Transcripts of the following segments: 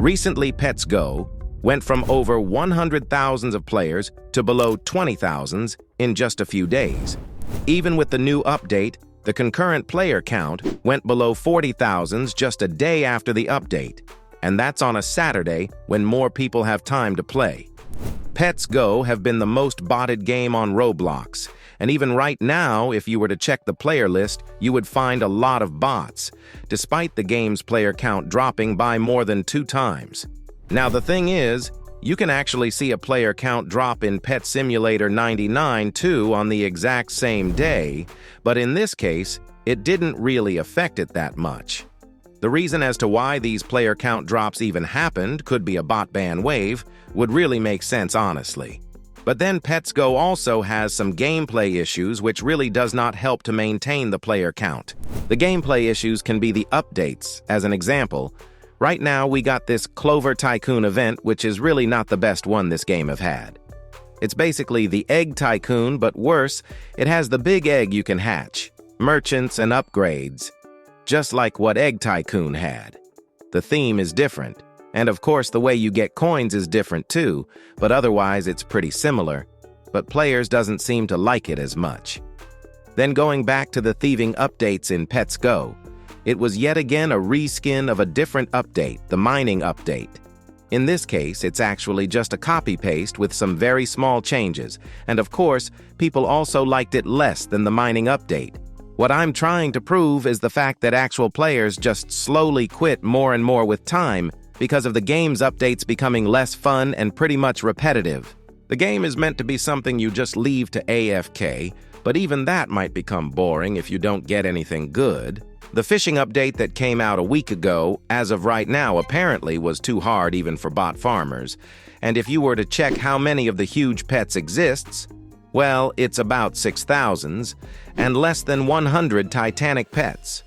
Recently, Pets Go went from over 100,000 of players to below 20,000 in just a few days. Even with the new update, the concurrent player count went below 40,000 just a day after the update, and that's on a Saturday when more people have time to play. Pets Go have been the most botted game on Roblox, and even right now, if you were to check the player list, you would find a lot of bots, despite the game's player count dropping by more than 2 times. Now the thing is, you can actually see a player count drop in Pet Simulator 99 too on the exact same day, but in this case, it didn't really affect it that much. The reason as to why these player count drops even happened, could be a bot ban wave, would really make sense honestly. But then Pets Go also has some gameplay issues which really does not help to maintain the player count. The gameplay issues can be the updates. As an example, right now we got this Clover Tycoon event, which is really not the best one this game have had. It's basically the Egg Tycoon, but worse, it has the big egg you can hatch, merchants and upgrades, just like what Egg Tycoon had. The theme is different, and of course the way you get coins is different too, but otherwise it's pretty similar, but players doesn't seem to like it as much. Then going back to the thieving updates in Pets Go, it was yet again a reskin of a different update, the mining update. In this case, it's actually just a copy-paste with some very small changes, and of course, people also liked it less than the mining update. What I'm trying to prove is the fact that actual players just slowly quit more and more with time because of the game's updates becoming less fun and pretty much repetitive. The game is meant to be something you just leave to AFK, but even that might become boring if you don't get anything good. The fishing update that came out a week ago, as of right now, apparently was too hard even for bot farmers. And if you were to check how many of the huge pets exists, well, it's about 6,000, and less than 100 Titanic pets.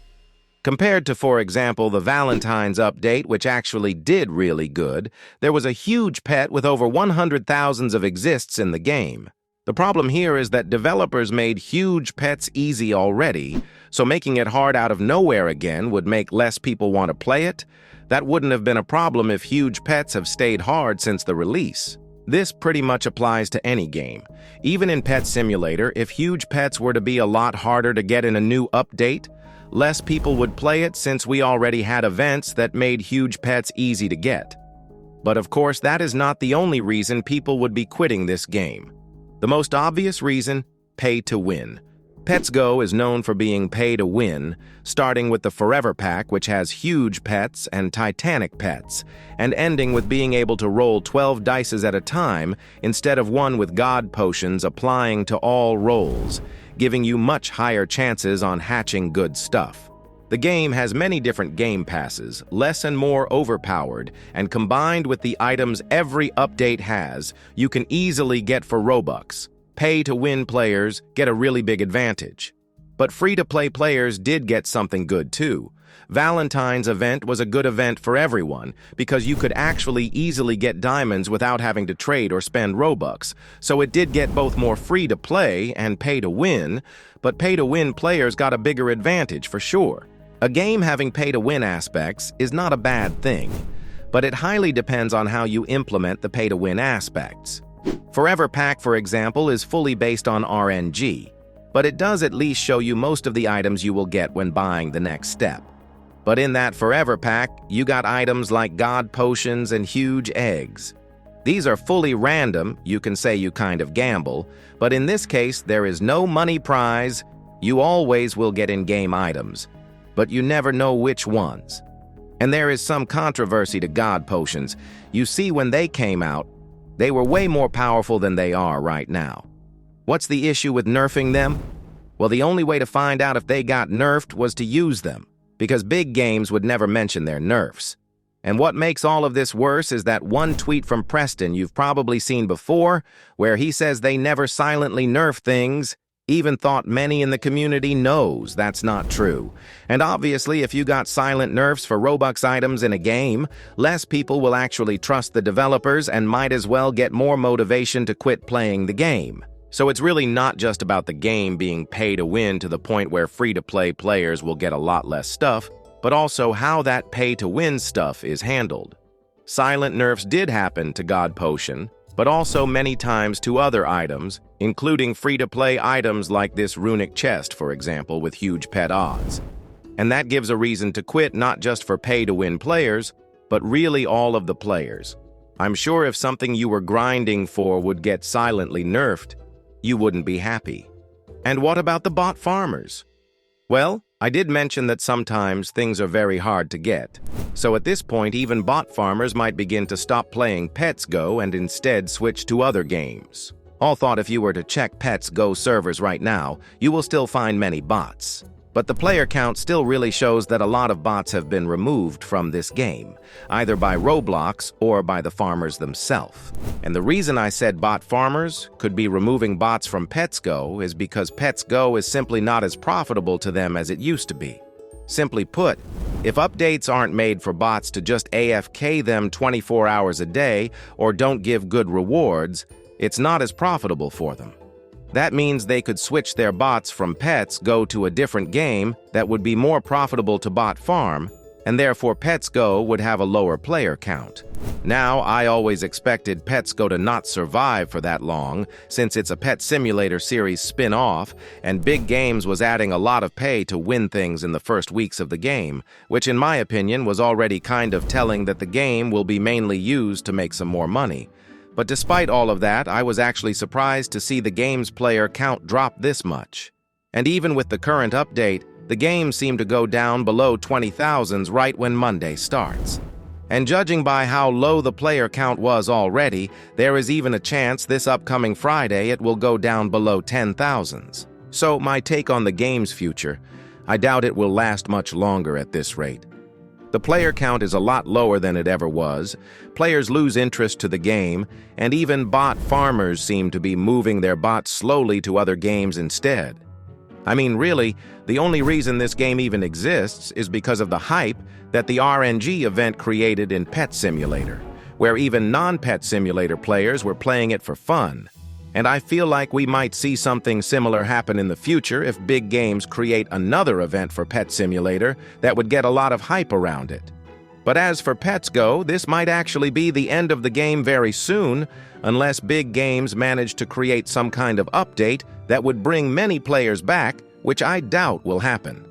Compared to, for example, the Valentine's update, which actually did really good, there was a huge pet with over 100,000 of exists in the game. The problem here is that developers made huge pets easy already, so making it hard out of nowhere again would make less people want to play it. That wouldn't have been a problem if huge pets have stayed hard since the release. This pretty much applies to any game. Even in Pet Simulator, if huge pets were to be a lot harder to get in a new update, less people would play it since we already had events that made huge pets easy to get. But of course, that is not the only reason people would be quitting this game. The most obvious reason, pay to win. Pets Go is known for being pay to win, starting with the Forever Pack, which has huge pets and Titanic pets, and ending with being able to roll 12 dices at a time instead of one with God potions applying to all rolls, giving you much higher chances on hatching good stuff. The game has many different game passes, less and more overpowered, and combined with the items every update has, you can easily get for Robux. Pay-to-win players get a really big advantage. But free-to-play players did get something good too. Valentine's event was a good event for everyone because you could actually easily get diamonds without having to trade or spend Robux, so it did get both more free-to-play and pay-to-win, but pay-to-win players got a bigger advantage for sure. A game having pay-to-win aspects is not a bad thing, but it highly depends on how you implement the pay-to-win aspects. Forever Pack, for example, is fully based on RNG, but it does at least show you most of the items you will get when buying the next step. But in that Forever Pack, you got items like God Potions and huge eggs. These are fully random, you can say you kind of gamble, but in this case there is no money prize, you always will get in-game items, but you never know which ones. And there is some controversy to God Potions. You see, when they came out, they were way more powerful than they are right now. What's the issue with nerfing them? Well, the only way to find out if they got nerfed was to use them, because big games would never mention their nerfs. And what makes all of this worse is that one tweet from Preston you've probably seen before, where he says they never silently nerf things, even thought many in the community knows that's not true. And obviously, if you got silent nerfs for Robux items in a game, less people will actually trust the developers and might as well get more motivation to quit playing the game. So it's really not just about the game being pay to win to the point where free-to-play players will get a lot less stuff, but also how that pay to win stuff is handled. Silent nerfs did happen to God Potion, but also many times to other items, including free-to-play items like this runic chest, for example, with huge pet odds. And that gives a reason to quit not just for pay-to-win players, but really all of the players. I'm sure if something you were grinding for would get silently nerfed, you wouldn't be happy. And what about the bot farmers? Well, I did mention that sometimes things are very hard to get. So at this point, even bot farmers might begin to stop playing Pets Go and instead switch to other games. All thought if you were to check Pets Go servers right now, you will still find many bots. But the player count still really shows that a lot of bots have been removed from this game, either by Roblox or by the farmers themselves. And the reason I said bot farmers could be removing bots from Pets Go is because Pets Go is simply not as profitable to them as it used to be. Simply put, if updates aren't made for bots to just AFK them 24 hours a day or don't give good rewards, it's not as profitable for them. That means they could switch their bots from Pets Go to a different game that would be more profitable to bot farm, and therefore Pets Go would have a lower player count. Now, I always expected Pets Go to not survive for that long, since it's a Pet Simulator series spin-off, and Big Games was adding a lot of pay to win things in the first weeks of the game, which in my opinion was already kind of telling that the game will be mainly used to make some more money. But despite all of that, I was actually surprised to see the game's player count drop this much. And even with the current update, the game seemed to go down below 20,000 right when Monday starts. And judging by how low the player count was already, there is even a chance this upcoming Friday it will go down below 10,000. So my take on the game's future, I doubt it will last much longer at this rate. The player count is a lot lower than it ever was, players lose interest to the game, and even bot farmers seem to be moving their bots slowly to other games instead. I mean, really, the only reason this game even exists is because of the hype that the RNG event created in Pet Simulator, where even non-Pet Simulator players were playing it for fun. And I feel like we might see something similar happen in the future if Big Games create another event for Pet Simulator that would get a lot of hype around it. But as for Pets Go, this might actually be the end of the game very soon, unless Big Games manage to create some kind of update that would bring many players back, which I doubt will happen.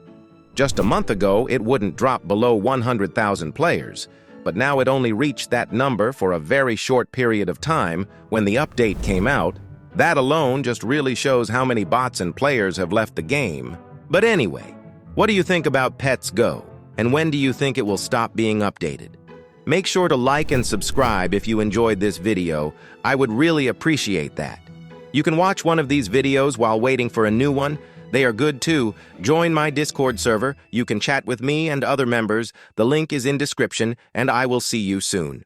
Just a month ago, it wouldn't drop below 100,000 players, but now it only reached that number for a very short period of time when the update came out. That alone just really shows how many bots and players have left the game. But anyway, what do you think about Pets Go? And when do you think it will stop being updated? Make sure to like and subscribe if you enjoyed this video. I would really appreciate that. You can watch one of these videos while waiting for a new one. They are good too. Join my Discord server. You can chat with me and other members. The link is in description, and I will see you soon.